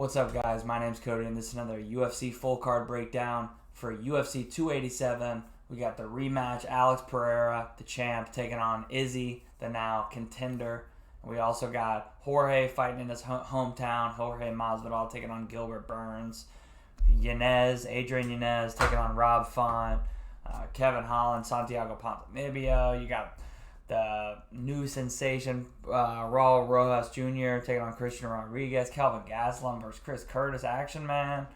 What's up, guys? My name's Cody, and this is another UFC full card breakdown for UFC 287. We got the rematch: Alex Pereira, the champ, taking on Izzy, the now contender. We also got Jorge fighting in his hometown. Jorge Masvidal taking on Gilbert Burns. Adrian Yanez taking on Rob Font. Kevin Holland, Santiago Ponzinibbio. You got the new sensation, Raul Rojas Jr. taking on Christian Rodriguez. Calvin Gastelum versus Chris Curtis, action man.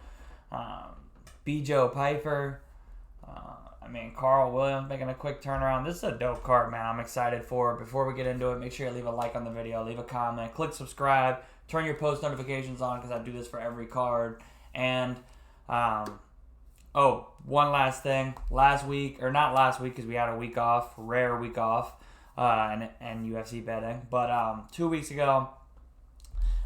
Joe Piper. Carl Williams making a quick turnaround. This is a dope card, man. I'm excited for it. Before we get into it, make sure you leave a like on the video, leave a comment, click subscribe, turn your post notifications on because I do this for every card. And, one last thing. Not last week because we had a week off, rare week off. And UFC betting. But 2 weeks ago,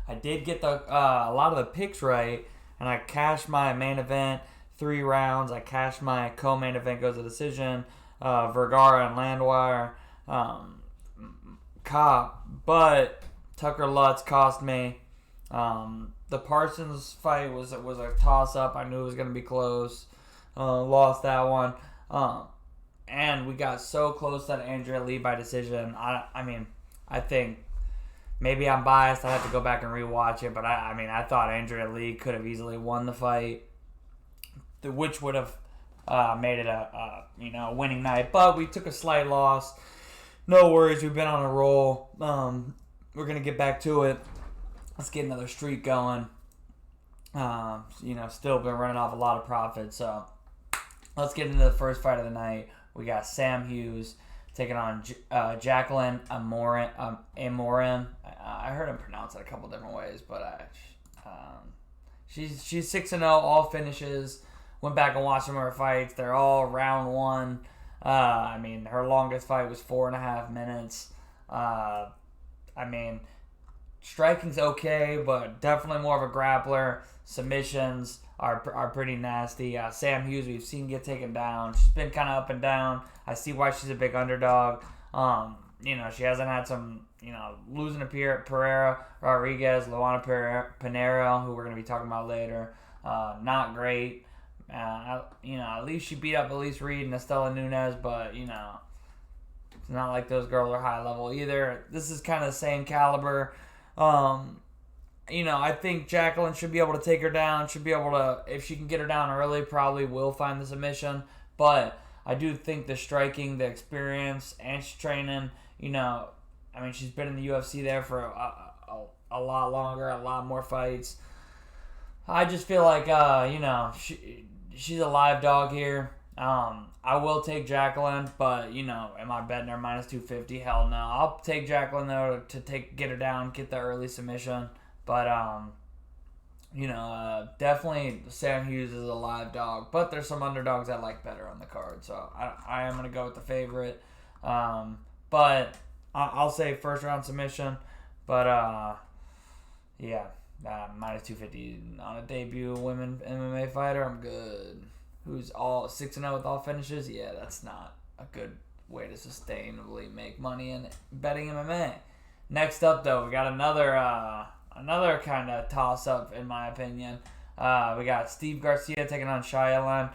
I did get a lot of the picks right, and I cashed my main event 3 rounds. I cashed my co-main event goes to decision, Vergara and Landwehr, but Tucker Lutz cost me. The Parsons fight was a toss-up. I knew it was going to be close. Lost that one. And we got so close to Andrea Lee by decision. I think maybe I'm biased. I have to go back and rewatch it. But I thought Andrea Lee could have easily won the fight, which would have made it a winning night. But we took a slight loss. No worries. We've been on a roll. We're gonna get back to it. Let's get another streak going. Still been running off a lot of profit. So let's get into the first fight of the night. We got Sam Hughes taking on Jacqueline Amorim. I heard him pronounce it a couple different ways, but she's 6-0, all finishes. Went back and watched some of her fights. They're all round one. Her longest fight was 4.5 minutes. Striking's okay, but definitely more of a grappler. Submissions are pretty nasty. Sam Hughes, we've seen get taken down. She's been kind of up and down. I see why she's a big underdog. She hasn't had some, losing to Pereira, Rodriguez, Luana Pinheiro, who we're going to be talking about later. Not great. At least she beat up Elise Reed and Estela Nunes, but, it's not like those girls are high level either. This is kind of the same caliber. I think Jacqueline should be able to take her down. Should be able to, if she can get her down early, probably will find the submission. But I do think the striking, the experience, and she's training. She's been in the UFC there for a lot longer, a lot more fights. I just feel like, she's a live dog here. I will take Jacqueline, but, am I betting her minus 250? Hell no. I'll take Jacqueline, though, to get her down, get the early submission. But, definitely Sam Hughes is a live dog. But there's some underdogs I like better on the card. So I am going to go with the favorite. But I'll say first round submission. But, minus 250 on a debut women MMA fighter. I'm good. Who's all 6-0 with all finishes? Yeah, that's not a good way to sustainably make money in betting MMA. Next up, though, we got another kind of toss-up, in my opinion. We got Steve Garcia taking on Shailen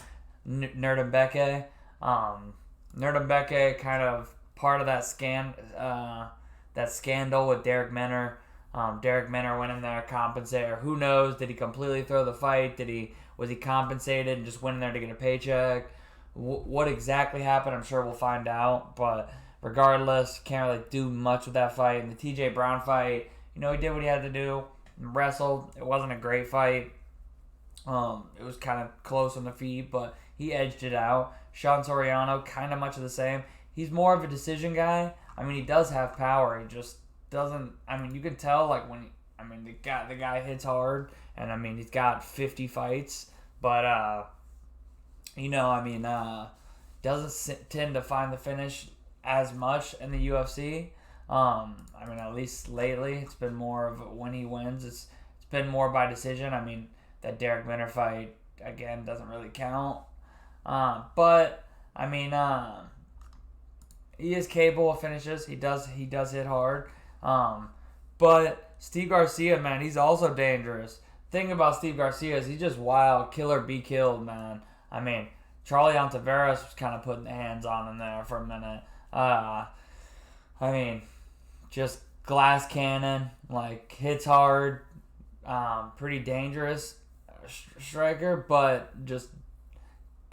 Nerdembeke. Nerdembeke kind of part of that scandal with Derek Minner. Derek Minner went in there compensated. Who knows? Did he completely throw the fight? Was he compensated and just went in there to get a paycheck? What exactly happened? I'm sure we'll find out. But regardless, can't really do much with that fight. And the TJ Brown fight, he did what he had to do. Wrestled. It wasn't a great fight. It was kind of close on the feet, but he edged it out. Sean Soriano, kind of much of the same. He's more of a decision guy. He does have power. He just doesn't. You can tell the guy hits hard, and he's got 50 fights, but doesn't tend to find the finish as much in the UFC. At least lately, it's been more of when he wins, it's been more by decision. That Derek Minner fight again doesn't really count, but he is capable of finishes. He does hit hard. But Steve Garcia, man, he's also dangerous. thing about Steve Garcia is he's just wild, kill or be killed, man. I mean, Charlie Ontiveros was kind of putting the hands on him there for a minute. I mean, just glass cannon, like hits hard, pretty dangerous striker, but just,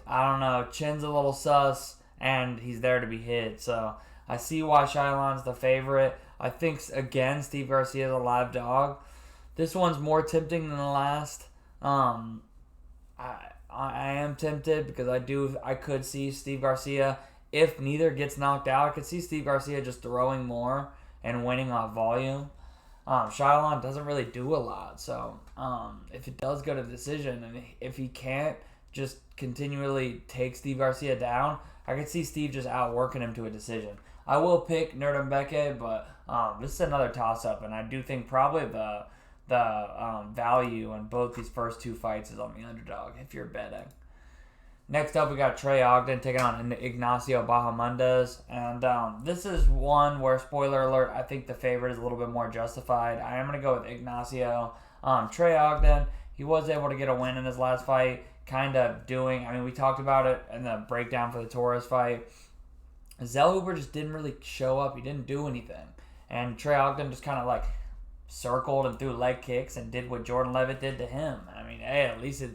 I don't know, chin's a little sus, and he's there to be hit. So I see why Shylon's the favorite. I think, again, Steve Garcia's a live dog. This one's more tempting than the last. I am tempted because I could see Steve Garcia, if neither gets knocked out, I could see Steve Garcia just throwing more and winning off volume. Shylon doesn't really do a lot, so if it does go to decision, and if he can't just continually take Steve Garcia down, I could see Steve just outworking him to a decision. I will pick Nurmagomedov, but this is another toss-up, and I do think probably the value in both these first two fights is on the underdog if you're betting. Next up, we got Trey Ogden taking on Ignacio Bahamondes. And this is one where, spoiler alert, I think the favorite is a little bit more justified. I am going to go with Ignacio. Trey Ogden, he was able to get a win in his last fight. We talked about it in the breakdown for the Torres fight. Zellhuber just didn't really show up. He didn't do anything. And Trey Ogden just kind of like circled and threw leg kicks and did what Jordan Levitt did to him. I mean, hey, at least it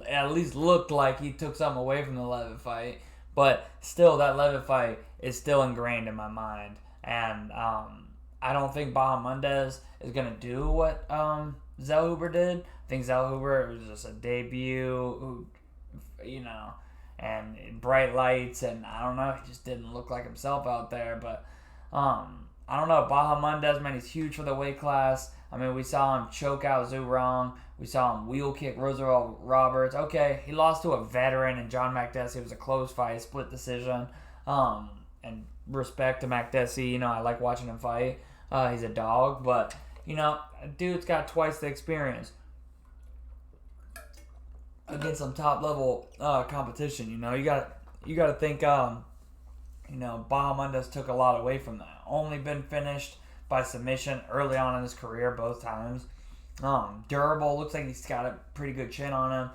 at least looked like he took something away from the Levitt fight. But still, that Levitt fight is still ingrained in my mind. And I don't think Bahamondes is going to do what Zellhuber did. I think Zellhuber was just a debut, and bright lights, and I don't know, he just didn't look like himself out there. But I don't know. Bahamondes, man, he's huge for the weight class. I mean, we saw him choke out Zhu Rong. We saw him wheel kick Roosevelt Roberts. Okay, he lost to a veteran and John Makdessi. It was a close fight, split decision. And respect to Makdessi. I like watching him fight. He's a dog, but, dude's got twice the experience against some top-level competition. You got to think, Bahamondes took a lot away from that. Only been finished by submission early on in his career both times. Durable, looks like he's got a pretty good chin on him.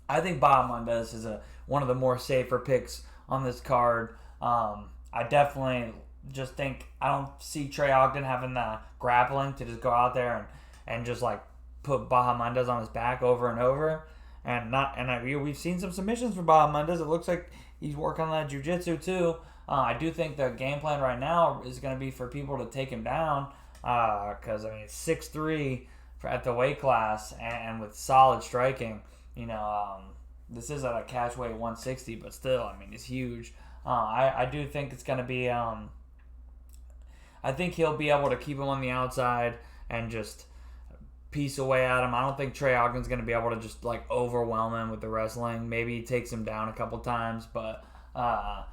I think Bahamondes is one of the more safer picks on this card. I definitely just think I don't see Trey Ogden having the grappling to just go out there and just like put Bahamondes on his back over and over. We've seen some submissions from Bahamondes. It looks like he's working on that jiu-jitsu too. I do think the game plan right now is going to be for people to take him down because, it's 6'3" at the weight class and with solid striking. This is at a catch weight 160, but still, it's huge. I do think it's going to be I think he'll be able to keep him on the outside and just piece away at him. I don't think Trey Ogden's going to be able to just like overwhelm him with the wrestling. Maybe he takes him down a couple times, but I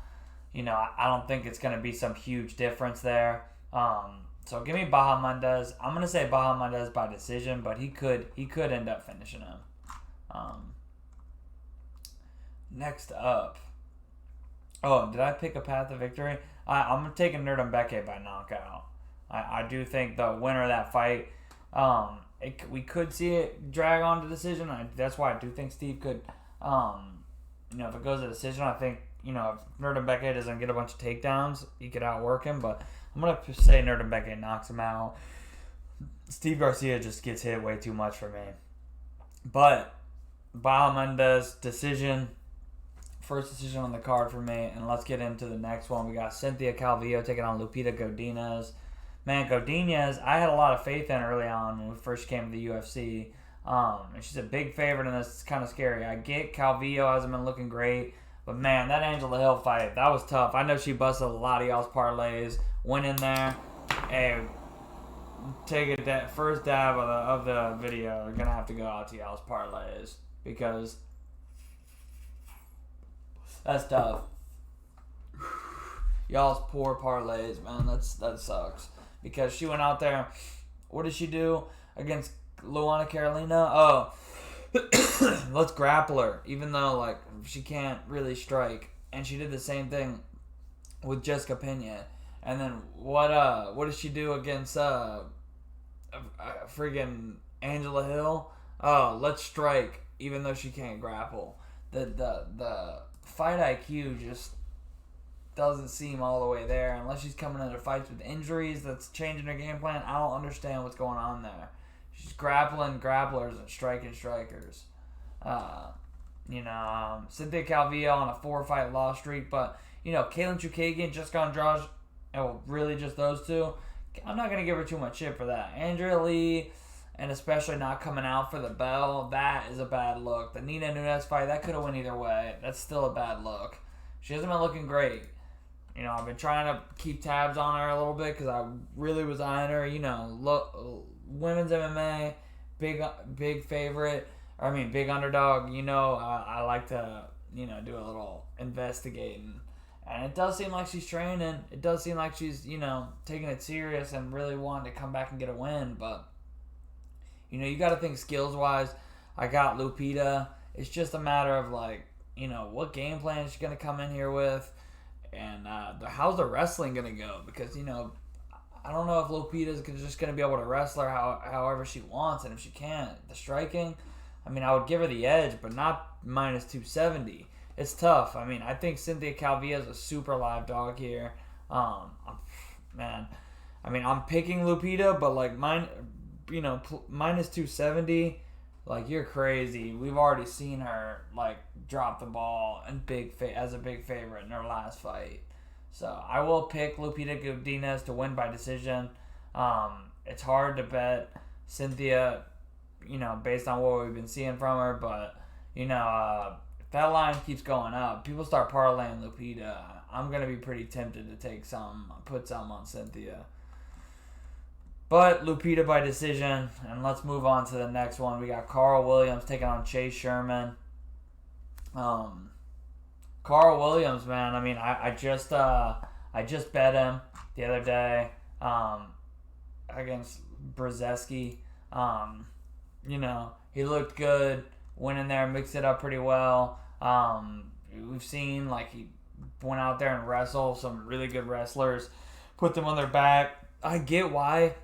don't think it's going to be some huge difference there. So give me Bahamondes. I'm going to say Bahamondes by decision, but he could end up finishing him. Next up. Oh, did I pick a path to victory? I'm taking Nurmagomedov by knockout. I do think the winner of that fight, we could see it drag on to decision. That's why I do think Steve could, if it goes to decision, I think, if Nurmagomedov doesn't get a bunch of takedowns, he could outwork him. But I'm going to say Nurmagomedov knocks him out. Steve Garcia just gets hit way too much for me. But Bahamondes decision, first decision on the card for me. And let's get into the next one. We got Cynthia Calvillo taking on Lupita Godinez. Man, Godinez, I had a lot of faith in early on when we first came to the UFC. And she's a big favorite in this. It's kind of scary. I get Calvillo hasn't been looking great. But, man, that Angela Hill fight, that was tough. I know she busted a lot of y'all's parlays. Went in there and take that first dab of the video. We're going to have to go out to y'all's parlays because that's tough. Y'all's poor parlays, man. That sucks. Because she went out there. What did she do against Luana Carolina? Oh, let's grapple her, even though she can't really strike. And she did the same thing with Jessica Pena. And then what did she do against Friggin' Angela Hill. Oh, let's strike, even though she can't grapple. The fight IQ just doesn't seem all the way there unless she's coming into fights with injuries that's changing her game plan. I don't understand what's going on there. She's grappling grapplers and striking strikers. Cynthia Calvillo on a 4-fight loss streak, but Katlyn Chookagian, Jessica Andrade, really just those two. I'm not gonna give her too much shit for that. Andrea Lee, and especially not coming out for the bell, that is a bad look. The Nina Nunes fight, that could have went either way. That's still a bad look. She hasn't been looking great. I've been trying to keep tabs on her a little bit because I really was eyeing her. Women's MMA, big favorite. Big underdog. I like to, do a little investigating. And it does seem like she's training. It does seem like she's, taking it serious and really wanting to come back and get a win. But, you got to think skills-wise. I got Lupita. It's just a matter of, what game plan is she going to come in here with? And how's the wrestling going to go? Because, I don't know if Lupita's just going to be able to wrestle her however she wants. And if she can't, the striking, I would give her the edge, but not minus 270. It's tough. I think Cynthia Calvillo is a super live dog here. I'm picking Lupita, but minus 270, you're crazy. We've already seen her drop the ball and as a big favorite in her last fight. So I will pick Lupita Godinez to win by decision. It's hard to bet Cynthia, based on what we've been seeing from her, but if that line keeps going up, people start parlaying Lupita, I'm gonna be pretty tempted to put some on Cynthia. But Lupita by decision, and let's move on to the next one. We got Carl Williams taking on Chase Sherman. Carl Williams, man. I just bet him the other day against Brzezinski. He looked good, went in there, mixed it up pretty well. We've seen he went out there and wrestled some really good wrestlers, put them on their back. I get why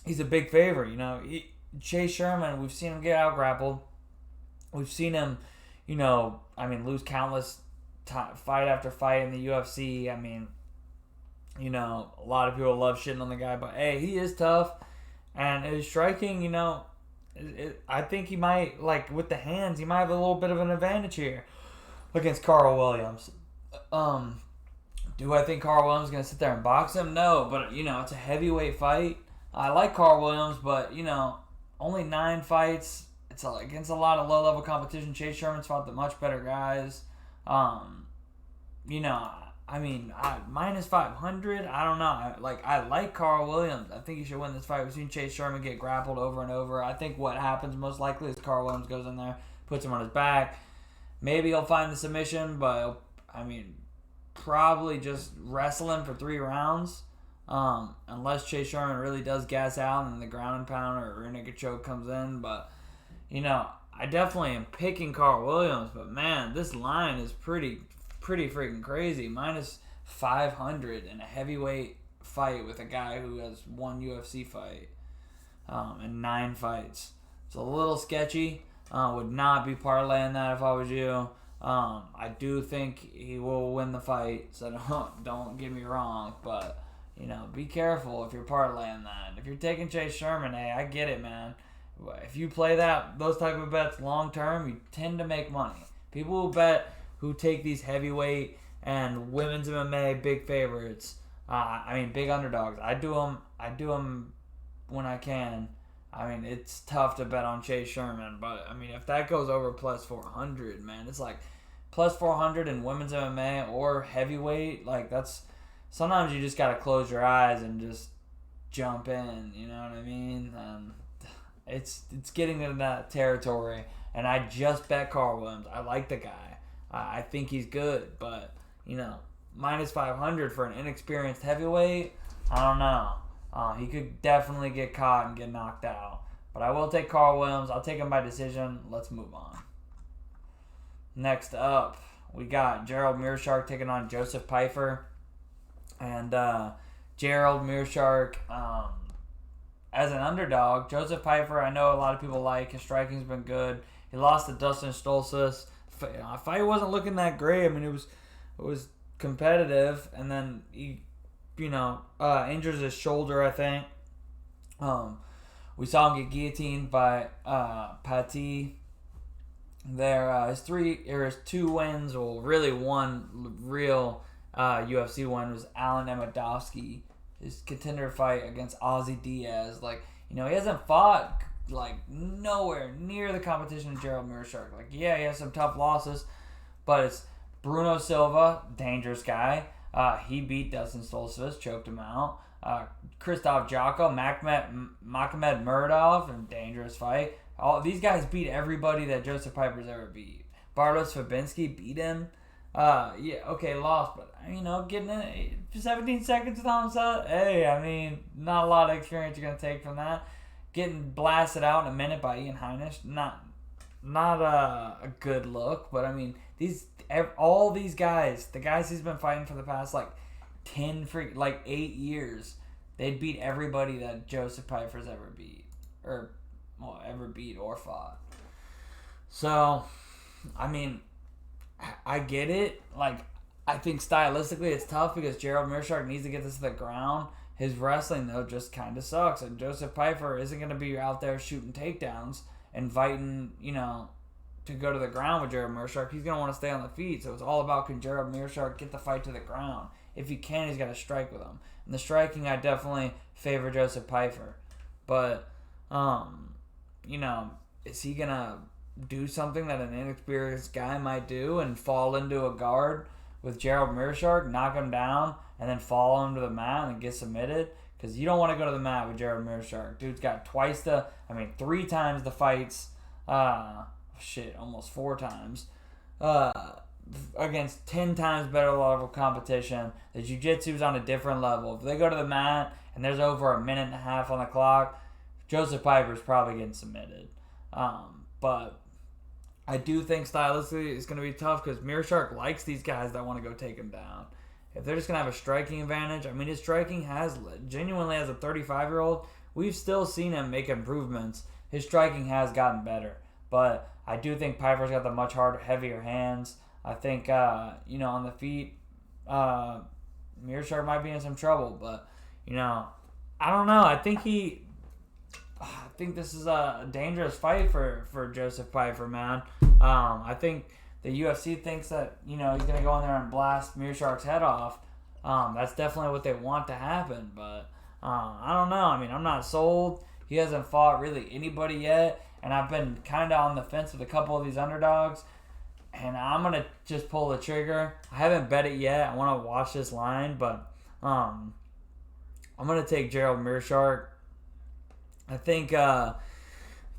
he's a big favorite. Chase Sherman, we've seen him get out grappled. We've seen him, lose countless fight after fight in the UFC. A lot of people love shitting on the guy, but hey, he is tough. And his striking, I think he might, with the hands, he might have a little bit of an advantage here against Carl Williams. Do I think Carl Williams is going to sit there and box him? No, but, it's a heavyweight fight. I like Carl Williams, but, only 9 fights. It's against a lot of low-level competition. Chase Sherman's fought the much better guys. Minus 500, I don't know. I like Carl Williams. I think he should win this fight. We've seen Chase Sherman get grappled over and over. I think what happens most likely is Carl Williams goes in there, puts him on his back. Maybe he'll find the submission, but, probably just wrestle him for 3 rounds. Unless Chase Sherman really does gas out and the ground and pound or rear naked choke comes in. But, I definitely am picking Carl Williams. But, man, this line is pretty freaking crazy. Minus 500 in a heavyweight fight with a guy who has 1 UFC fight and 9 fights. It's a little sketchy. Would not be parlaying that if I was you. I do think he will win the fight, so don't get me wrong, but be careful if you're parlaying that. If you're taking Chase Sherman, hey, I get it, man. If you play those type of bets long term, you tend to make money. People who take these heavyweight and women's MMA big favorites, big underdogs. I do them when I can. It's tough to bet on Chase Sherman, but if that goes over plus 400, man, it's plus 400 in women's MMA or heavyweight. That's sometimes you just gotta close your eyes and just jump in. You know what I mean? It's getting into that territory, and I just bet Carl Williams. I like the guy. I think he's good, but minus 500 for an inexperienced heavyweight, I don't know. He could definitely get caught and get knocked out. But I will take Carl Williams. I'll take him by decision. Let's move on. Next up, we got Gerald Meerschaert taking on Joseph Pyfer. And Gerald Meerschaert, as an underdog, Joseph Piper, I know a lot of people like. His striking's been good. He lost to Dustin Stoltzfus. Fight wasn't looking that great. I mean, it was competitive, and then he, injures his shoulder, I think. We saw him get guillotined by Patti. His 2 wins, well, really one real UFC win was Alan Amedovski. His contender fight against Ozzy Diaz. He hasn't fought nowhere near the competition of Gerald Meerschaert. He has some tough losses, but it's Bruno Silva, dangerous guy. He beat Dustin Stoltzfus, choked him out. Krzysztof Jotko, Makhmed Muradov, and dangerous fight. All these guys beat everybody that Joseph Piper's ever beat. Bartosz Fabinski beat him. Lost, but getting in 17 seconds with Hamzat. Hey, not a lot of experience you're gonna take from that. Getting blasted out in a minute by Ian Heinisch, not a good look. But all these guys, the guys he's been fighting for the past 8 years, they'd beat everybody that Joseph Piper's ever beat or fought. So, I get it. I think stylistically it's tough because Gerald Meerschaert needs to get this to the ground. His wrestling, though, just kind of sucks. And Joseph Piper isn't going to be out there shooting takedowns and fighting, to go to the ground with Gerald Meerschaert. He's going to want to stay on the feet. So it's all about, can Gerald Meerschaert get the fight to the ground? If he can, he's got to strike with him. And the striking, I definitely favor Joseph Piper. But, is he going to do something that an inexperienced guy might do and fall into a guard with Gerald Meerschaert, knock him down, and then fall him to the mat and get submitted? Because you don't want to go to the mat with Gerald Meerschaert. Dude's got 3 times the fights, almost 4 times, against 10 times better level competition. The jiu-jitsu's on a different level. If they go to the mat and there's over a minute and a half on the clock, Joseph Piper's probably getting submitted. But I do think stylistically it's going to be tough because Meerschaert likes these guys that want to go take him down. If they're just going to have a striking advantage, his striking genuinely as a 35-year-old, we've still seen him make improvements. His striking has gotten better. But I do think Piper's got the much heavier hands. I think, on the feet, Meerschaert might be in some trouble. But, I don't know. I think this is a dangerous fight for Joseph Piper, man. I think the UFC thinks that, he's going to go in there and blast Meerschaert's head off. That's definitely what they want to happen. But I don't know. I'm not sold. He hasn't fought really anybody yet. And I've been kind of on the fence with a couple of these underdogs. And I'm going to just pull the trigger. I haven't bet it yet. I want to watch this line. But I'm going to take Gerald Meerschaert. I think the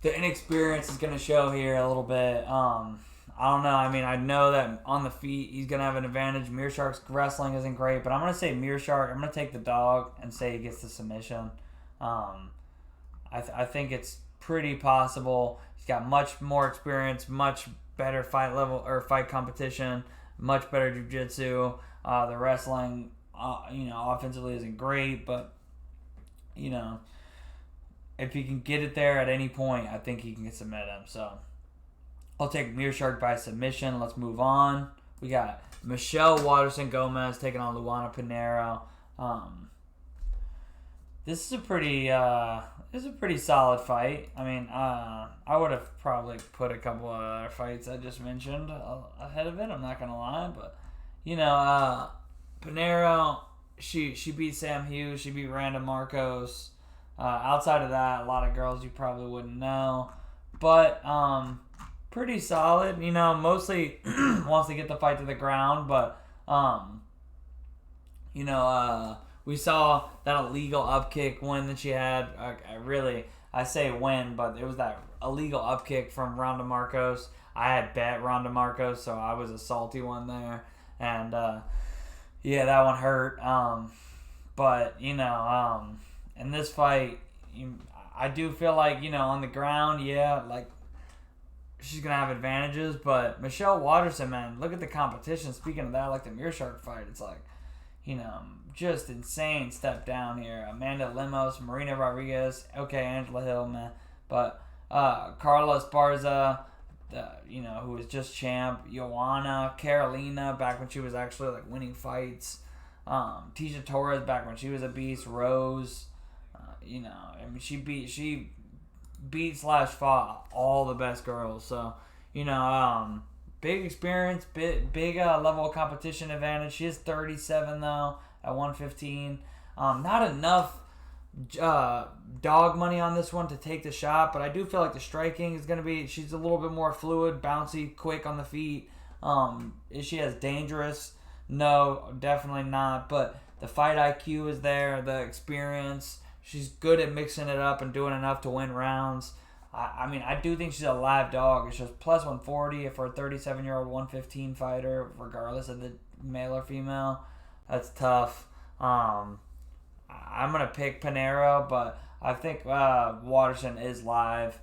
inexperience is going to show here a little bit. I don't know. I know that on the feet he's going to have an advantage. Meerschaert's wrestling isn't great, but I'm going to say Meerschaert. I'm going to take the dog and say he gets the submission. I think it's pretty possible. He's got much more experience, much better fight level or fight competition, much better jiu-jitsu. The wrestling, offensively isn't great, but, if he can get it there at any point, I think he can submit him. So I'll take Meerschaert by submission. Let's move on. We got Michelle Waterson-Gomez taking on Luana Pinheiro. This is a pretty solid fight. I would have probably put a couple of other fights I just mentioned ahead of it. I'm not gonna lie, but Pinheiro, she beat Sam Hughes. She beat Randa Marcos. Outside of that, a lot of girls you probably wouldn't know. But pretty solid. Mostly wants to get the fight to the ground. But, we saw that illegal upkick win that she had. I say win, but it was that illegal upkick from Randa Marcos. I had bet Randa Marcos, so I was a salty one there. And, that one hurt. But, in this fight, I do feel like, on the ground, she's going to have advantages. But Michelle Waterson, man, look at the competition. Speaking of that, like the Meerschaert fight, it's like, just insane step down here. Amanda Lemos, Marina Rodriguez, okay, Angela Hill, man. But Carla Esparza, who was just champ. Joanna, Carolina, back when she was actually like winning fights. Tisha Torres, back when she was a beast. Rose, she beat / fought all the best girls. So, big experience, big level of competition advantage. She is 37 though at 115. Not enough dog money on this one to take the shot, but I do feel like the striking is going to be, she's a little bit more fluid, bouncy, quick on the feet. Is she as dangerous? No, definitely not, but the fight IQ is there, the experience. She's good at mixing it up and doing enough to win rounds. I do think she's a live dog. It's just plus 140 for a 37-year-old 115 fighter, regardless of the male or female. That's tough. I'm going to pick Pereira, but I think Waterson is live.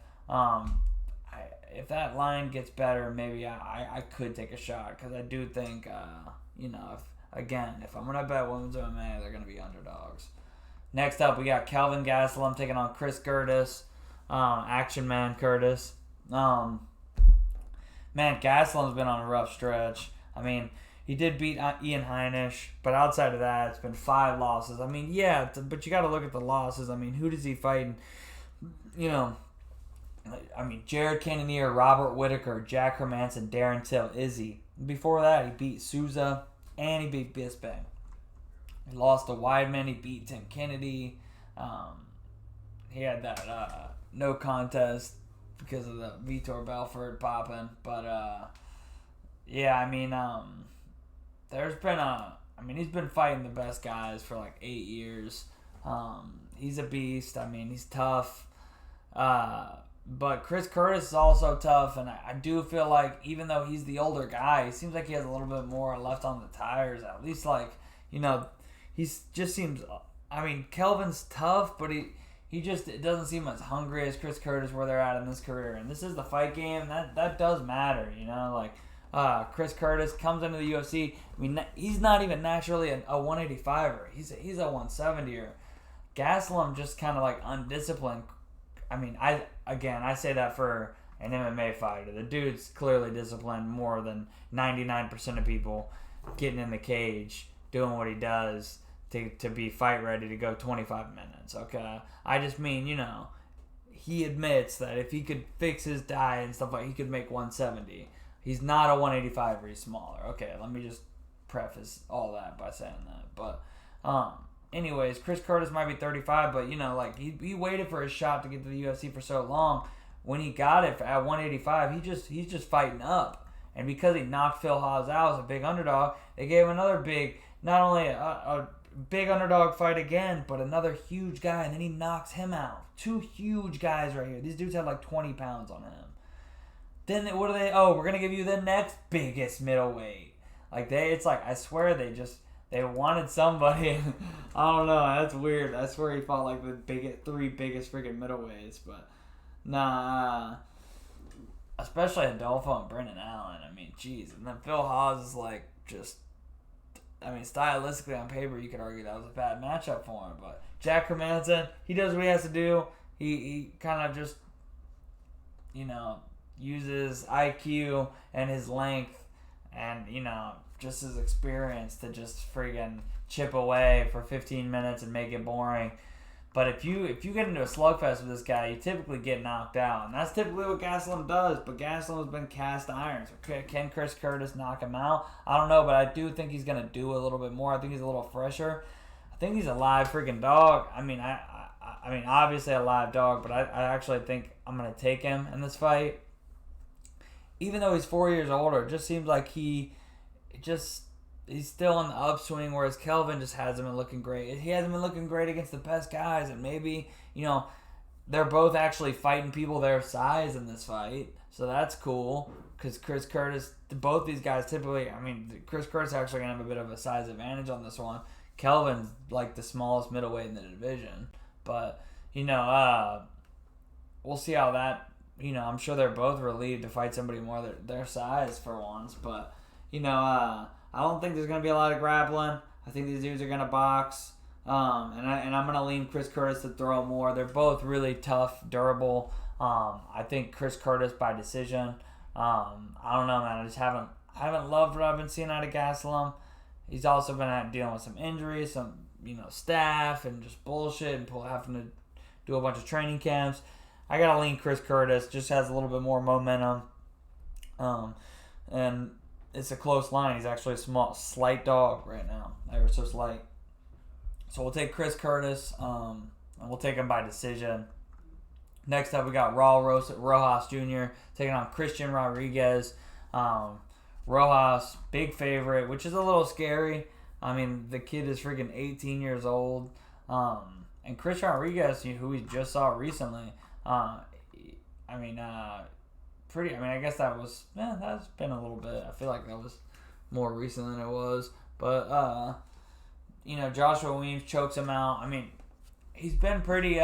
If that line gets better, maybe I could take a shot, because I do think, if I'm going to bet women's MMA, they're going to be underdogs. Next up, we got Kelvin Gastelum taking on Chris Curtis. Action Man Curtis. Man, Gastelum's been on a rough stretch. He did beat Ian Heinisch, but outside of that, it's been 5 losses. But you got to look at the losses. Who does he fight? Jared Cannonier, Robert Whitaker, Jack Hermanson, Darren Till, Izzy. Before that, he beat Souza, and he beat Bisping. He lost to Weidman. He beat Tim Kennedy. He had that no contest because of the Vitor Belfort popping. But, there's been he's been fighting the best guys for like 8 years. He's a beast. He's tough. But Chris Curtis is also tough, and I do feel like even though he's the older guy, he seems like he has a little bit more left on the tires. At least he just seems. Kelvin's tough, but it doesn't seem as hungry as Chris Curtis where they're at in this career. And this is the fight game. That does matter, Chris Curtis comes into the UFC. He's not even naturally a 185er. He's a 170er. Gastelum just kind of like undisciplined. I say that for an MMA fighter. The dude's clearly disciplined more than 99% of people getting in the cage, doing what he does to be fight ready to go 25 minutes, okay? I just mean, he admits that if he could fix his diet and stuff he could make 170. He's not a 185 or he's smaller. Okay, let me just preface all that by saying that. But, anyways, Chris Curtis might be 35, but, he waited for his shot to get to the UFC for so long. When he got it at 185, he's just fighting up. And because he knocked Phil Haas out as a big underdog, they gave him another big, not only a big underdog fight again, but another huge guy, and then he knocks him out. 2 huge guys right here. These dudes have like 20 pounds on him. Then what do they? Oh, we're gonna give you the next biggest middleweight. I swear they wanted somebody. I don't know. That's weird. I swear he fought like the 3 biggest freaking middleweights, but nah. Especially Adolfo and Brendan Allen. Jeez. And then Phil Haas is like just. Stylistically on paper, you could argue that was a bad matchup for him. But Jack Hermanson, he does what he has to do. He kind of just, uses IQ and his length and, just his experience to just friggin' chip away for 15 minutes and make it boring. But if you get into a slugfest with this guy, you typically get knocked out. And that's typically what Gastelum does. But Gastelum has been cast iron. So can Chris Curtis knock him out? I don't know, but I do think he's going to do a little bit more. I think he's a little fresher. I think he's a live freaking dog. Obviously a live dog, but I actually think I'm going to take him in this fight. Even though he's 4 years older, it just seems like he's still on the upswing, whereas Kelvin just hasn't been looking great. He hasn't been looking great against the best guys, and maybe, they're both actually fighting people their size in this fight, so that's cool, because Chris Curtis, both these guys typically, Chris Curtis actually going to have a bit of a size advantage on this one. Kelvin's like the smallest middleweight in the division, but, we'll see how that, I'm sure they're both relieved to fight somebody more their size for once, but, I don't think there's going to be a lot of grappling. I think these dudes are gonna box. And I'm gonna lean Chris Curtis to throw more. They're both really tough, durable. I think Chris Curtis by decision. I don't know, man. I haven't loved what I've been seeing out of Gastelum. He's also been dealing with some injuries, some staff and just bullshit, and having to do a bunch of training camps. I gotta lean Chris Curtis. Just has a little bit more momentum. And it's a close line. He's actually a slight dog right now. Ever so slight. So we'll take Chris Curtis, and we'll take him by decision. Next up, we got Rojas Jr. taking on Christian Rodriguez. Rojas, big favorite, which is a little scary. I mean, the kid is freaking 18 years old. And Christian Rodriguez, who we just saw recently, I guess that's been a little bit. I feel like that was more recent than it was. But, Joshua Weems chokes him out. I mean, he's been pretty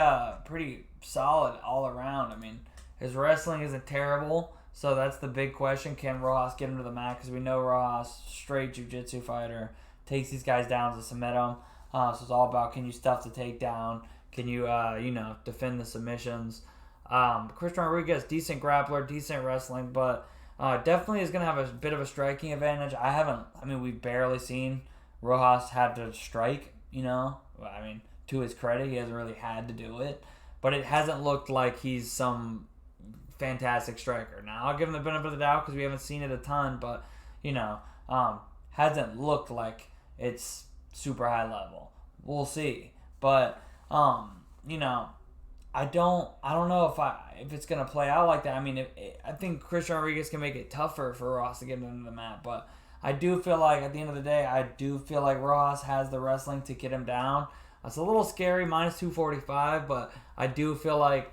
solid all around. I mean, his wrestling isn't terrible, so that's the big question. Can Rojas get him to the mat? Because we know Rojas, straight jiu-jitsu fighter, takes these guys down to submit them. So it's all about, can you stuff the takedown? Can you, defend the submissions? Christian Rodriguez, decent grappler, decent wrestling, but definitely is going to have a bit of a striking advantage. We've barely seen Rojas have to strike, to his credit, he hasn't really had to do it. But it hasn't looked like he's some fantastic striker. Now, I'll give him the benefit of the doubt because we haven't seen it a ton, but, hasn't looked like it's super high level. We'll see. But, I don't know if it's going to play out like that. I mean, I think Christian Rodriguez can make it tougher for Rojas to get into the mat, but I do feel like, at the end of the day, Rojas has the wrestling to get him down. It's a little scary, minus 245, but I do feel like,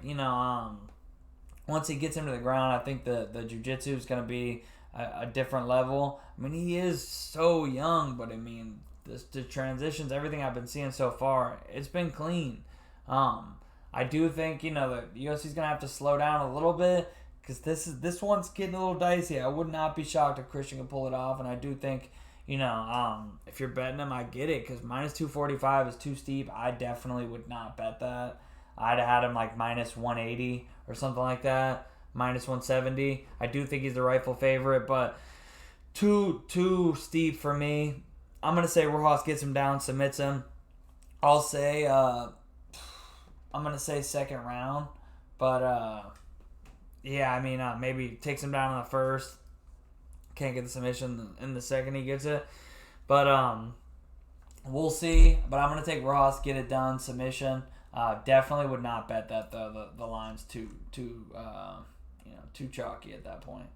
once he gets him to the ground, I think the jiu-jitsu is going to be a different level. I mean, he is so young, but I mean, the transitions, everything I've been seeing so far, it's been clean. I do think, the UFC's going to have to slow down a little bit, because this one's getting a little dicey. I would not be shocked if Christian can pull it off, and I do think, if you're betting him, I get it, because minus 245 is too steep. I definitely would not bet that. I'd have had him like minus 180 or something like that, minus 170. I do think he's the rightful favorite, but too steep for me. I'm going to say Rojas gets him down, submits him. I'll say, I'm going to say second round, but maybe takes him down in the first. Can't get the submission in the second he gets it. But we'll see. But I'm going to take Rojas, get it done, submission. Definitely would not bet that, though. The line's too chalky at that point.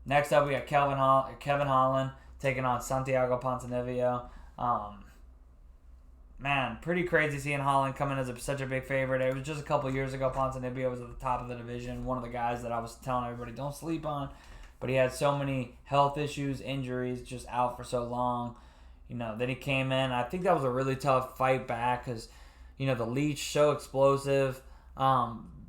Next up, we got Kevin Holland taking on Santiago Ponzinibbio. Man, pretty crazy seeing Holland come in as such a big favorite. It was just a couple years ago, Ponzinibbio was at the top of the division. One of the guys that I was telling everybody don't sleep on. But he had so many health issues, injuries, just out for so long. Then he came in. I think that was a really tough fight back because, the Leech, so explosive,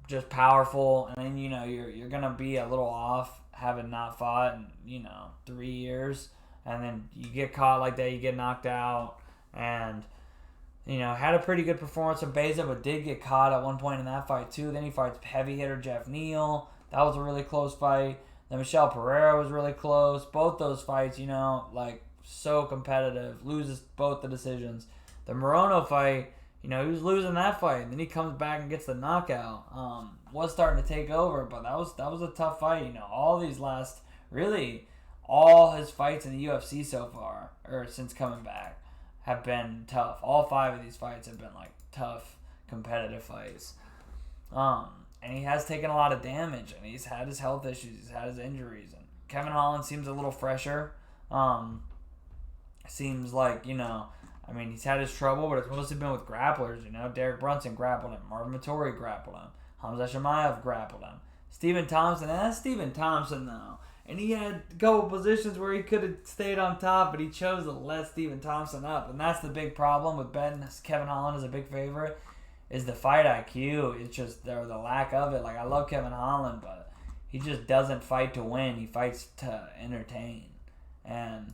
just powerful. And then, you're going to be a little off having not fought in, 3 years. And then you get caught like that, you get knocked out. And, had a pretty good performance from Beza, but did get caught at one point in that fight too. Then he fights heavy hitter Jeff Neal. That was a really close fight. Then Michelle Pereira was really close. Both those fights, so competitive. Loses both the decisions. The Morono fight, he was losing that fight. And then he comes back and gets the knockout. Was starting to take over, but that was a tough fight. All his fights in the UFC so far, or since coming back, have been tough. All 5 of these fights have been, tough, competitive fights. And he has taken a lot of damage, and he's had his health issues, he's had his injuries. And Kevin Holland seems a little fresher. Seems like, he's had his trouble, but it's mostly been with grapplers. Derek Brunson grappled him. Marvin Vettori grappled him. Hamza Shemaev grappled him. Stephen Thompson, that's Stephen Thompson, though. And he had a couple positions where he could have stayed on top, but he chose to let Stephen Thompson up. And that's the big problem with betting Kevin Holland as a big favorite. Is the fight IQ. It's just the lack of it. I love Kevin Holland, but he just doesn't fight to win. He fights to entertain. And,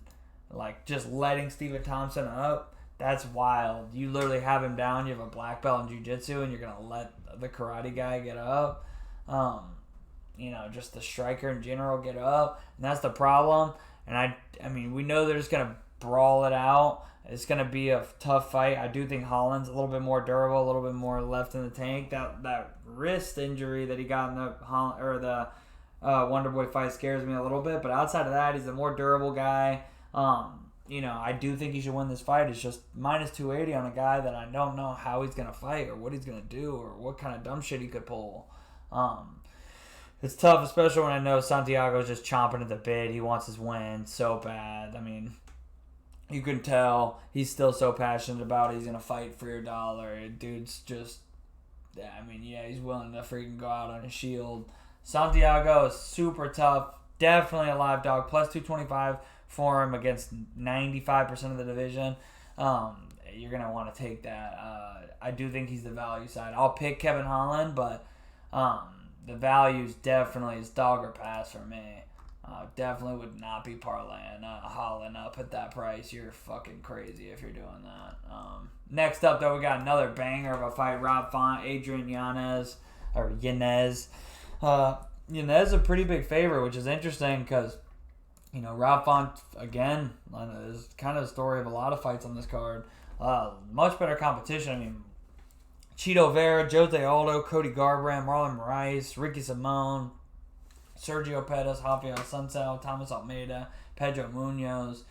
just letting Stephen Thompson up, That's wild. You literally have him down. You have a black belt in jiu-jitsu, and you're going to let the karate guy get up. Just the striker in general get up. And that's the problem. And I mean, we know they're just going to brawl it out. It's going to be a tough fight. I do think Holland's a little bit more durable, a little bit more left in the tank. That wrist injury that he got in the Wonderboy fight scares me a little bit. But outside of that, he's a more durable guy. I do think he should win this fight. It's just minus 280 on a guy that I don't know how he's going to fight or what he's going to do or what kind of dumb shit he could pull. It's tough, especially when I know Santiago's just chomping at the bit. He wants his win so bad. I mean, you can tell he's still so passionate about it. He's going to fight for your dollar. Dude's just, he's willing to freaking go out on his shield. Santiago is super tough. Definitely a live dog. Plus 225 for him against 95% of the division. You're going to want to take that. I do think he's the value side. I'll pick Kevin Holland, but the value's definitely is dog or pass for me. Definitely would not be parlaying Holland up at that price. You're fucking crazy if you're doing that. Next up, though, we got another banger of a fight. Rob Font, Adrian Yanez. Yanez is a pretty big favorite, which is interesting because, Rob Font, again, is kind of the story of a lot of fights on this card. Much better competition. I mean, Chito Vera, Jose Aldo, Cody Garbrandt, Marlon Moraes, Ricky Simone, Sergio Pettis, Rafael Sunsao, Thomas Almeida, Pedro Munoz,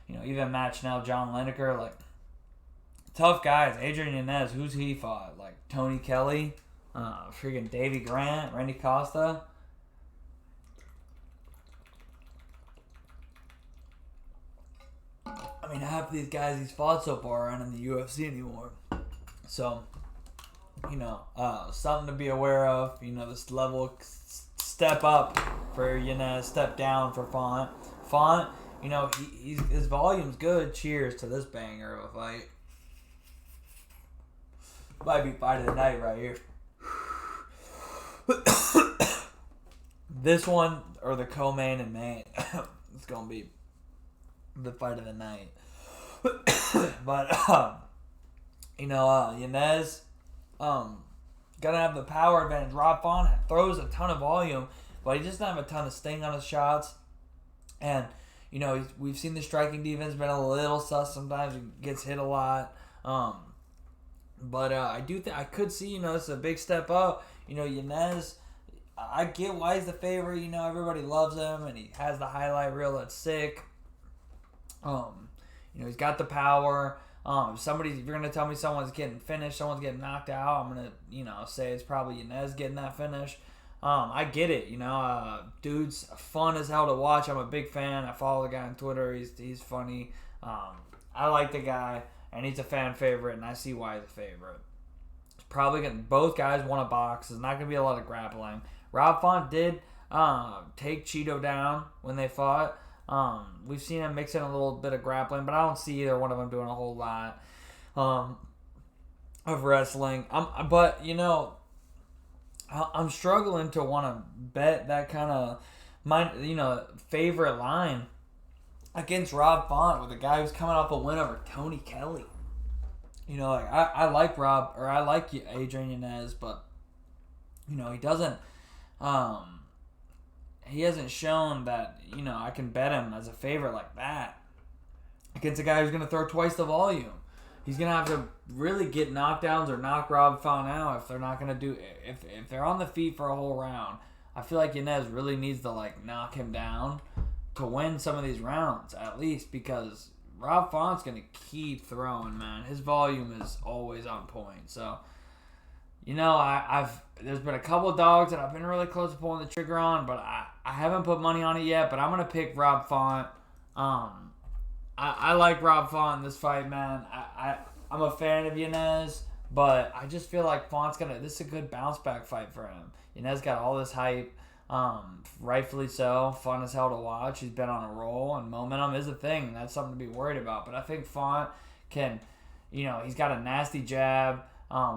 even match now John Lineker. Tough guys. Adrian Yanez, who's he fought? Tony Kelly, freaking Davey Grant, Randy Costa. I mean, half of these guys he's fought so far aren't in the UFC anymore. So, something to be aware of. This level step up for Yanez, step down for Font. Font, his volume's good. Cheers to this banger of a fight. Might be fight of the night right here. This one, or the co-main and main, it's going to be the fight of the night. But, Yanez, gonna have the power advantage. Rob Font throws a ton of volume, but he just doesn't have a ton of sting on his shots. And, we've seen the striking defense been a little sus sometimes. He gets hit a lot. But I do think I could see, this is a big step up. Yanez, I get why he's the favorite. Everybody loves him, and he has the highlight reel that's sick. He's got the power. If you're going to tell me someone's getting finished, someone's getting knocked out, I'm going to, say it's probably Yanez getting that finish. I get it, dude's fun as hell to watch. I'm a big fan. I follow the guy on Twitter. He's funny. I like the guy, and he's a fan favorite, and I see why he's a favorite. It's probably both guys want a box. There's not going to be a lot of grappling. Rob Font did take Chito down when they fought. We've seen him mix in a little bit of grappling, but I don't see either one of them doing a whole lot of wrestling. I'm struggling to want to bet that kind of favorite line against Rob Font with a guy who's coming off a win over Tony Kelly. I like Rob, or I like Adrian Yanez, but he doesn't. He hasn't shown that, I can bet him as a favorite like that against a guy who's going to throw twice the volume. He's going to have to really get knockdowns or knock Rob Font out if they're not going to do if they're on the feet for a whole round. I feel like Yanez really needs to knock him down to win some of these rounds at least, because Rob Font's going to keep throwing, man. His volume is always on point. So, there's been a couple of dogs that I've been really close to pulling the trigger on, but I haven't put money on it yet, but I'm going to pick Rob Font. I like Rob Font in this fight, man. I'm a fan of Yanez, but I just feel like Font's this is a good bounce back fight for him. Yanez got all this hype, rightfully so, fun as hell to watch. He's been on a roll, and momentum is a thing, and that's something to be worried about. But I think Font can, he's got a nasty jab.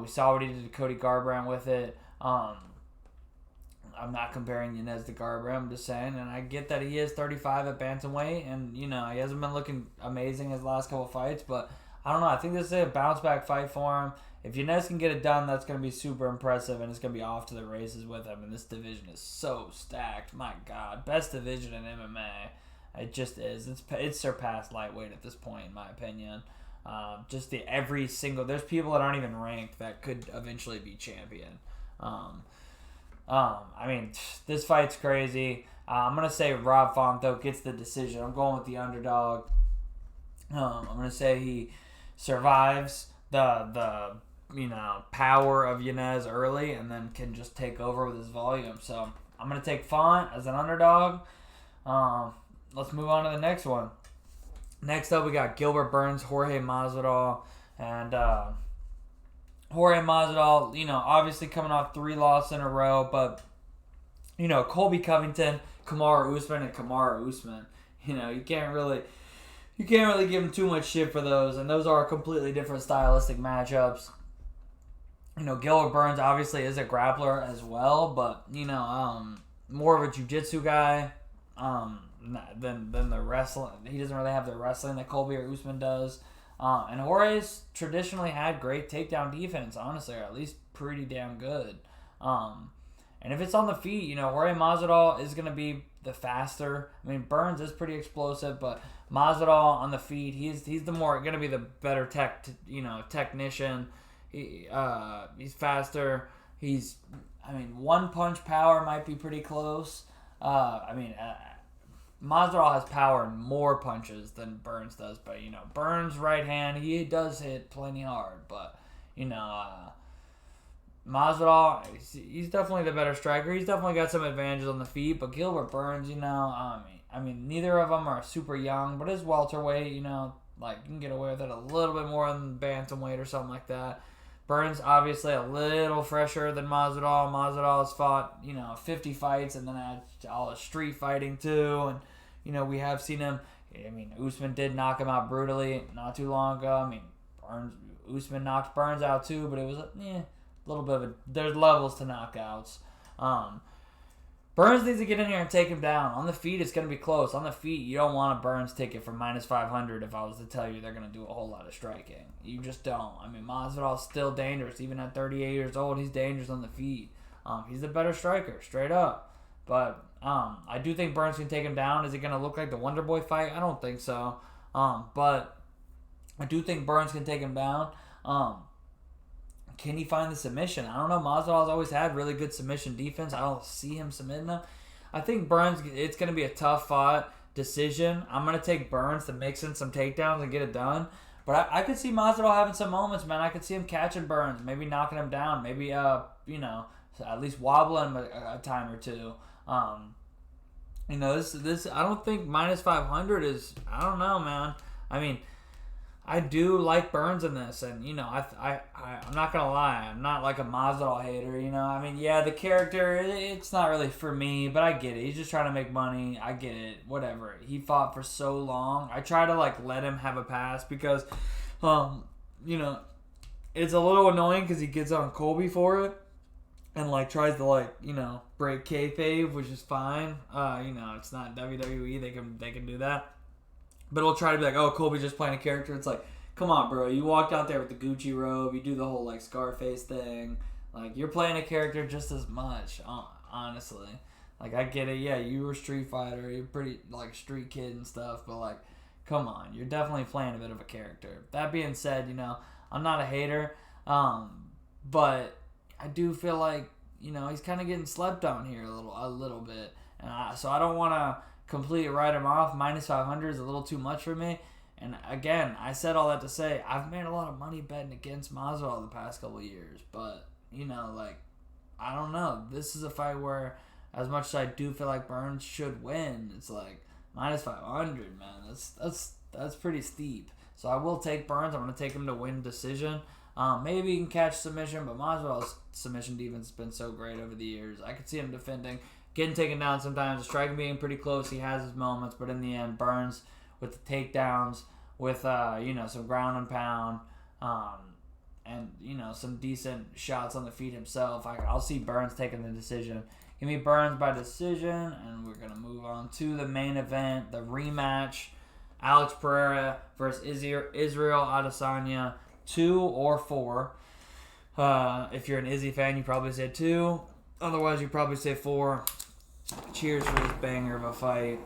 We saw what he did to Cody Garbrandt with it. I'm not comparing Yanez to Garbrandt, I'm just saying. And I get that he is 35 at bantamweight, and, he hasn't been looking amazing his last couple fights, but I don't know. I think this is a bounce back fight for him. If Yanez can get it done, that's going to be super impressive, and it's going to be off to the races with him. And this division is so stacked. My God. Best division in MMA. It just is. It's surpassed lightweight at this point, in my opinion. There's people that aren't even ranked that could eventually be champion. I mean, this fight's crazy. I'm going to say Rob Font, though, gets the decision. I'm going with the underdog. I'm going to say he survives the power of Yanez early and then can just take over with his volume. So I'm going to take Font as an underdog. Let's move on to the next one. Next up, we got Gilbert Burns, Jorge Masvidal. And Jorge Masvidal, obviously coming off 3 losses in a row. But, Colby Covington, Kamaru Usman, and Kamaru Usman. You can't really give him too much shit for those. And those are completely different stylistic matchups. Gilbert Burns obviously is a grappler as well. But, more of a jiu-jitsu guy. Than the wrestling. He doesn't really have the wrestling that Colby or Usman does. And Jorge's traditionally had great takedown defense, honestly, or at least pretty damn good. And if it's on the feet, Jorge Masvidal is going to be the faster. I mean, Burns is pretty explosive, but Masvidal on the feet, he's the more going to be the better technician. He's faster. One punch power might be pretty close. Masvidal has power in more punches than Burns does, but Burns' right hand, he does hit plenty hard, but Masvidal, he's definitely the better striker. He's definitely got some advantages on the feet, but Gilbert Burns, neither of them are super young, but his welterweight, you can get away with it a little bit more than bantamweight or something like that. Burns, obviously, a little fresher than Masvidal. Masvidal has fought, 50 fights and then had all the street fighting too. And, we have seen him. Usman did knock him out brutally not too long ago. Usman knocked Burns out too, but it was a little bit of there's levels to knockouts. Burns needs to get in here and take him down. On the feet, it's going to be close. On the feet, you don't want a Burns ticket for minus 500 if I was to tell you they're going to do a whole lot of striking. You just don't. Masvidal's still dangerous. Even at 38 years old, he's dangerous on the feet. He's a better striker, straight up. But I do think Burns can take him down. Is it going to look like the Wonder Boy fight? I don't think so. But I do think Burns can take him down. Can he find the submission? I don't know. Masvidal's always had really good submission defense. I don't see him submitting them. I think Burns, it's going to be a tough fought decision. I'm going to take Burns to mix in some takedowns and get it done. But I could see Masvidal having some moments, man. I could see him catching Burns, maybe knocking him down, maybe, at least wobbling him a time or two. This I don't think minus 500 is, I don't know, man. I do like Burns in this, and I'm not gonna lie, I'm not like a Masvidal hater, the character, it's not really for me, but I get it. He's just trying to make money. I get it. Whatever. He fought for so long. I try to let him have a pass because, it's a little annoying because he gets on Colby for it, and tries to break kayfabe, which is fine. It's not WWE. They can do that. But he'll try to be like, oh, Colby's just playing a character. It's like, come on, bro. You walked out there with the Gucci robe. You do the whole, Scarface thing. You're playing a character just as much, honestly. I get it. Yeah, you were a street fighter. You're pretty, street kid and stuff. But, come on. You're definitely playing a bit of a character. That being said, I'm not a hater. But I do feel like, he's kind of getting slept on here a little bit. And so I don't want to completely write him off. Minus 500 is a little too much for me. And again, I said all that to say I've made a lot of money betting against Masvidal the past couple of years. But, I don't know. This is a fight where, as much as I do feel like Burns should win, it's minus 500, man. That's pretty steep. So I will take Burns. I'm going to take him to win decision. Maybe he can catch submission, but Masvidal's submission defense has been so great over the years. I could see him defending, getting taken down sometimes, the striking being pretty close. He has his moments, but in the end, Burns with the takedowns, with some ground and pound, and some decent shots on the feet himself. I'll see Burns taking the decision. Give me Burns by decision, and we're gonna move on to the main event, the rematch. Alex Pereira versus Israel Adesanya, 2 or 4. If you're an Izzy fan, you probably say 2. Otherwise, you probably say 4. Cheers for this banger of a fight.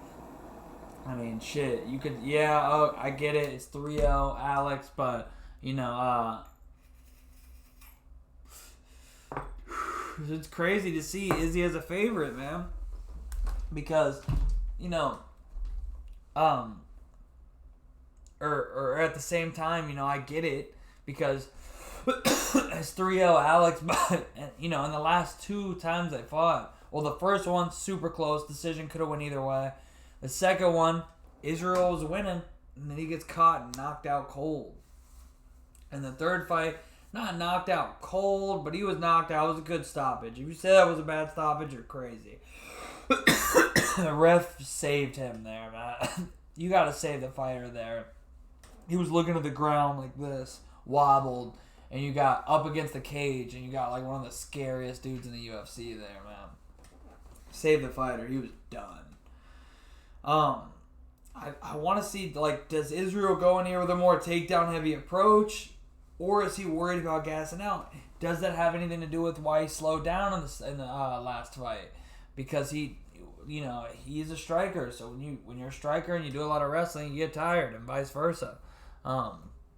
I mean, shit. You could, I get it. It's 3-0, Alex, but, it's crazy to see Izzy as a favorite, man. Because, or at the same time, I get it because it's 3-0 Alex, but, in the last 2 times they fought, well, the first one, super close, decision could have went either way. The second one, Israel was winning, and then he gets caught and knocked out cold. And the third fight, not knocked out cold, but he was knocked out. It was a good stoppage. If you say that was a bad stoppage, you're crazy. The ref saved him there, man. You got to save the fighter there. He was looking at the ground like this, wobbled, and you got up against the cage, and you got like one of the scariest dudes in the UFC there, man. Save the fighter. He was done. I want to see, like, does Israel go in here with a more takedown-heavy approach, or is he worried about gassing out? Does that have anything to do with why he slowed down in the last fight? Because he's a striker, so when you're a striker and you do a lot of wrestling, you get tired, and vice versa. I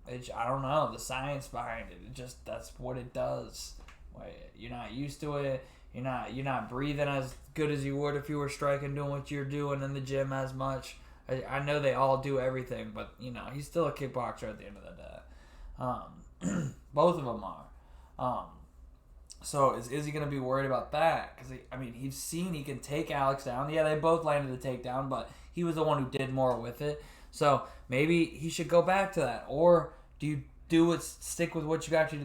don't know the science behind it. That's what it does. You're not used to it. You're not breathing as good as you would if you were striking, doing what you're doing in the gym as much. I know they all do everything, but he's still a kickboxer at the end of the day. Both of them are. So is he going to be worried about that? Because he's seen he can take Alex down. Yeah, they both landed the takedown, but he was the one who did more with it. So maybe he should go back to that, or do you stick with what you got you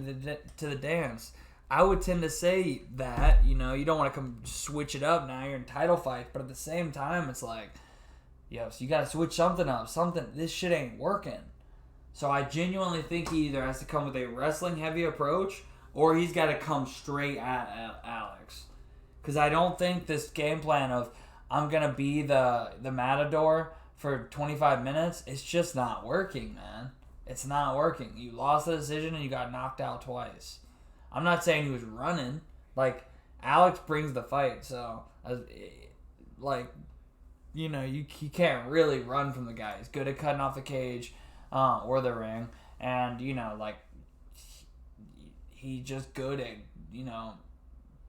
to the dance? I would tend to say that, you don't want to come switch it up now. You're in title fights, but at the same time, it's like, so you got to switch something up. This shit ain't working. So I genuinely think he either has to come with a wrestling-heavy approach, or he's got to come straight at Alex. Because I don't think this game plan of, I'm going to be the matador for 25 minutes, it's just not working, man. It's not working. You lost the decision and you got knocked out twice. I'm not saying he was running. Like, Alex brings the fight, so, you can't really run from the guy. He's good at cutting off the cage or the ring, and, he's just good at,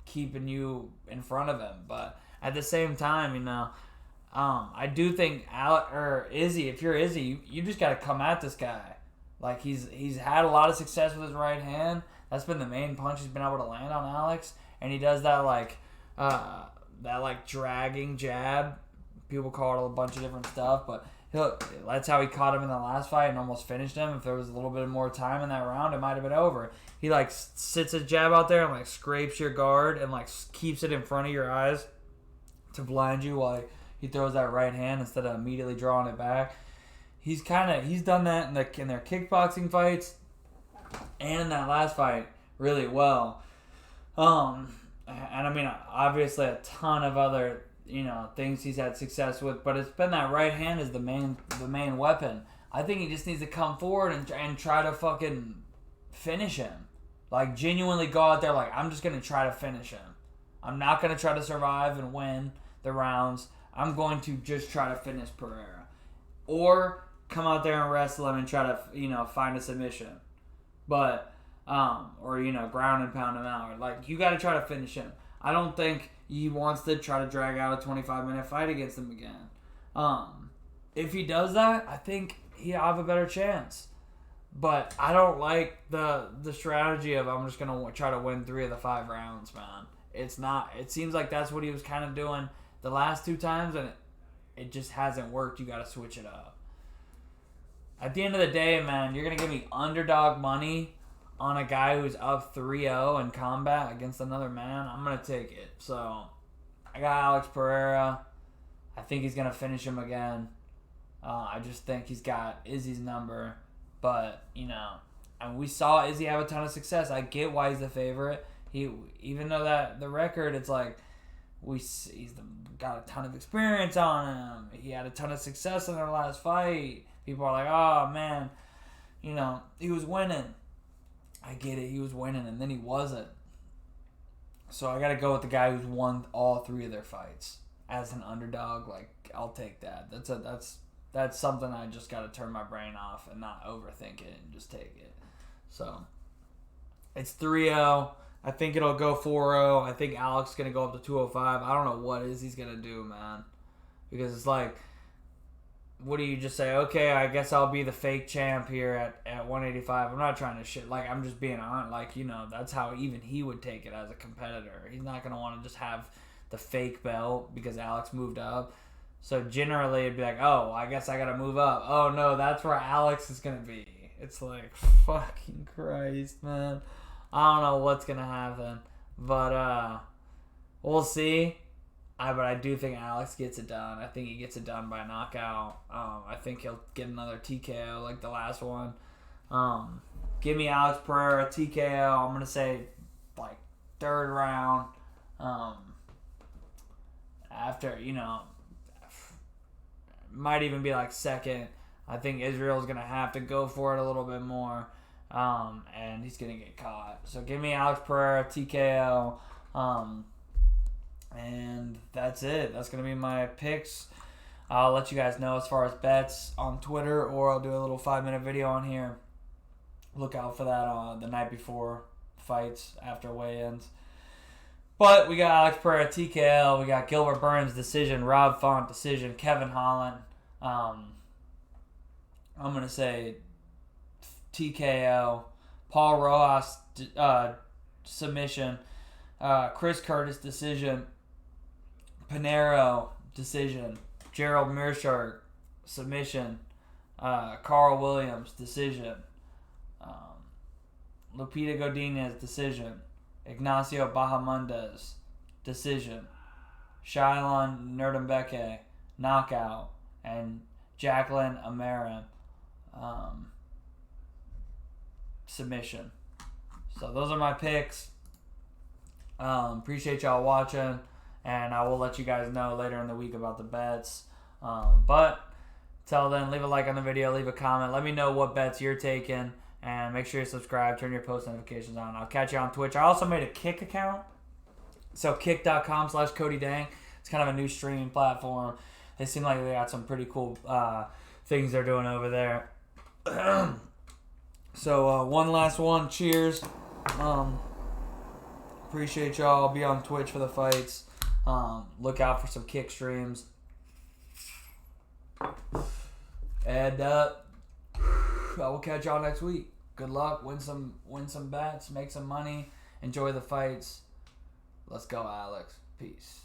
keeping you in front of him. But at the same time, I do think Izzy, if you're Izzy, you just got to come at this guy. Like, he's had a lot of success with his right hand. That's been the main punch he's been able to land on Alex, and he does that dragging jab. People call it a bunch of different stuff, but that's how he caught him in the last fight and almost finished him. If there was a little bit more time in that round, it might have been over. He sits a jab out there and scrapes your guard and keeps it in front of your eyes to blind you while he throws that right hand instead of immediately drawing it back. He's done that in their kickboxing fights. And in that last fight, really well. And obviously a ton of other, things he's had success with, but it's been that right hand is the main weapon. I think he just needs to come forward and try to fucking finish him. Genuinely go out there I'm just going to try to finish him. I'm not going to try to survive and win the rounds. I'm going to just try to finish Pereira. Or come out there and wrestle him and try to, find a submission. But, ground and pound him out. You got to try to finish him. I don't think he wants to try to drag out a 25-minute fight against him again. If he does that, I think he'll have a better chance. But I don't like the strategy of I'm just going to try to win 3 of the 5 rounds, man. It's not. It seems like that's what he was kind of doing the last 2 times, and it just hasn't worked. You got to switch it up. At the end of the day, man, you're going to give me underdog money on a guy who's up 3-0 in combat against another man. I'm going to take it. So, I got Alex Pereira. I think he's going to finish him again. I just think he's got Izzy's number. But, we saw Izzy have a ton of success. I get why he's the favorite. Even though that the record, it's got a ton of experience on him. He had a ton of success in their last fight. People are like, oh, man, he was winning. I get it. He was winning, and then he wasn't. So I got to go with the guy who's won all 3 of their fights. As an underdog, I'll take that. That's something I just got to turn my brain off and not overthink it and just take it. So it's 3-0. I think it'll go 4-0. I think Alex is going to go up to 205. I don't know what he's going to do, man. Because it's like, what do you just say? Okay, I guess I'll be the fake champ here at 185. I'm not trying to shit. I'm just being honest. That's how even he would take it as a competitor. He's not going to want to just have the fake belt because Alex moved up. So generally, it'd be like, oh, I guess I got to move up. Oh, no, that's where Alex is going to be. It's like, fucking Christ, man. I don't know what's going to happen. But we'll see. But I do think Alex gets it done. I think he gets it done by knockout. I think he'll get another TKO like the last one. Give me Alex Pereira TKO. I'm going to say, 3rd round. After, might even be 2nd. I think Israel's going to have to go for it a little bit more. And he's going to get caught. So give me Alex Pereira TKO. And that's it. That's going to be my picks. I'll let you guys know as far as bets on Twitter, or I'll do a little 5-minute video on here. Look out for that the night before fights after weigh-ins. But we got Alex Pereira TKO. We got Gilbert Burns decision, Rob Font decision, Kevin Holland. I'm going to say TKO. Paul Rojas submission. Chris Curtis decision. Pinheiro decision. Gerald Meerschaert submission. Carl Williams decision. Lupita Godinez decision. Ignacio Bahamondes decision. Shailon Nerdembeke knockout. And Jacqueline Amarin submission. So those are my picks. Appreciate y'all watching, and I will let you guys know later in the week about the bets. But till then, leave a like on the video, leave a comment, let me know what bets you're taking, and make sure you subscribe, turn your post notifications on. I'll catch you on Twitch. I also made a Kick account, so kick.com/CodyDang. It's kind of a new streaming platform. They seem like they got some pretty cool things they're doing over there. So one last one. Cheers. Appreciate y'all. I'll be on Twitch for the fights. Look out for some Kick streams. And I will catch y'all next week. Good luck. Win some bets. Make some money. Enjoy the fights. Let's go, Alex. Peace.